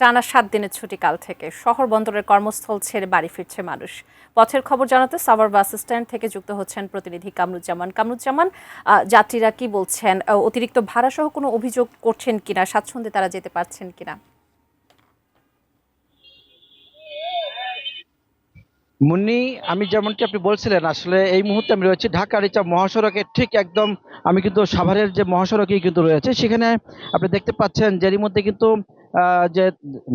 টানা ৭ দিনের ছুটি কাল থেকে শহর বন্দরের কর্মস্থল ছেড়ে বাড়ি ফিরছে মানুষ। পথের খবর জানাতে সাভার বাস স্ট্যান্ড থেকে যুক্ত হচ্ছেন প্রতিনিধি কামরুজ্জামান। যাত্রীরা কি বলছেন, অতিরিক্ত ভাড়া সহ কোনো অভিযোগ করছেন কিনা, স্বাচ্ছন্দ্যে তারা যেতে পারছেন কিনা? মুন্নি, আমি যেমনটি আপনি বলছিলেন, আসলে এই মুহূর্তে আমি রয়েছি ঢাকা রিচা মহাসড়কের ঠিক একদম। আমি কিন্তু সাভারের যে মহাসড়কেই কিন্তু রয়েছে, সেখানে আপনি দেখতে পাচ্ছেন যেরই মধ্যে কিন্তু যে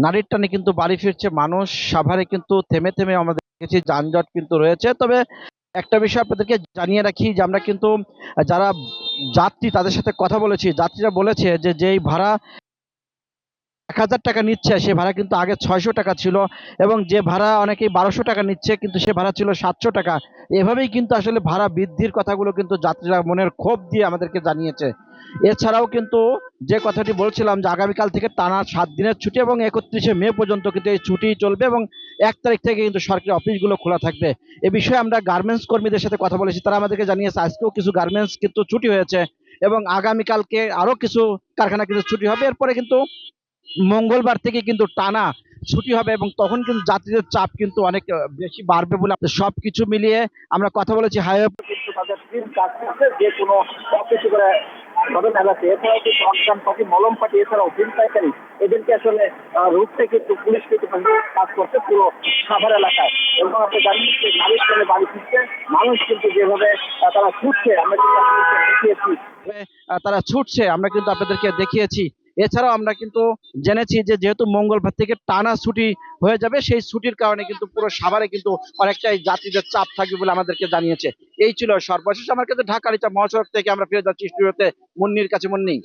নারীর টানে কিন্তু বাড়ি ফিরছে মানুষ। সাভারে কিন্তু থেমে থেমে আমরা দেখেছি যানজট কিন্তু রয়েছে। তবে একটা বিষয় আপনাদেরকে জানিয়ে রাখি যে আমরা কিন্তু যারা যাত্রী তাদের সাথে কথা বলেছি, যাত্রীরা বলেছে যে যেই ভাড়া ১,০০০ টাকা নিচ্ছে, সে ভাড়া কিন্তু আগে ৬০০ টাকা ছিল, এবং যে ভাড়া অনেকেই ১২০০ টাকা নিচ্ছে কিন্তু সে ভাড়া ছিল ৭০০ টাকা। এভাবেই কিন্তু আসলে ভাড়া বৃদ্ধির কথাগুলো কিন্তু যাত্রীরা মনের ক্ষোভ দিয়ে আমাদেরকে জানিয়েছে। এছাড়াও কিন্তু যে কথাটি বলছিলাম যে আগামীকাল থেকে টানা ৭ দিনের ছুটি এবং ৩১শে মে পর্যন্ত কিন্তু এই ছুটি চলবে, এবং ১ তারিখ থেকে কিন্তু সরকারি অফিসগুলো খোলা থাকবে। এ বিষয়ে আমরা গার্মেন্টস কর্মীদের সাথে কথা বলেছি, তারা আমাদেরকে জানিয়েছে আজকেও কিছু গার্মেন্টস কিন্তু ছুটি হয়েছে, এবং আগামীকালকে আরও কিছু কারখানা কিন্তু ছুটি হবে। এরপরে কিন্তু মঙ্গলবার থেকে কিন্তু টানা ছুটি হবে, এবং তখন কিন্তু যাত্রীদের চাপ কিন্তু অনেক বেশি বাড়বে বলে সবকিছু মিলিয়ে আমরা কথা বলেছি হাইওয়ে কিন্তু তাদের টিম কাজ করছে যে কোনো সবকিছু করে তবে মেলাতে। এছাড়াও কিন্তু অনশন পার্টি, মলম পার্টি, এছাড়াও ডিম পাইকারি, এদেরকে আসলে রুটতে কিন্তু পুলিশ কিন্তু কাজ করছে পুরো সাভার এলাকায়। এবং আপনি জানেন যে নারীর ছেলে বাড়ি ফিরছে মানুষ কিন্তু যেভাবে তারা ছুটছে, আমরা কিন্তু আপনাদেরকে দেখিয়েছি। তারা ছুটছে, আমরা কিন্তু আপনাদেরকে দেখিয়েছি। এছাড়াও আমরা কিন্তু জেনেছি যে যেহেতু মঙ্গলবার থেকে টানা ছুটি হয়ে যাবে, সেই ছুটির কারণে কিন্তু পুরো সাভারে কিন্তু অনেকটাই যাত্রীদের চাপ থাকবে বলে আমাদেরকে জানিয়েছে। এই ছিল সর্বশেষ আমার কাছে ঢাকা রিচা মহাসড়ক থেকে আমরা ফিরে যাচ্ছি স্টুডিওতে মুন্নির কাছে। মুন্নি।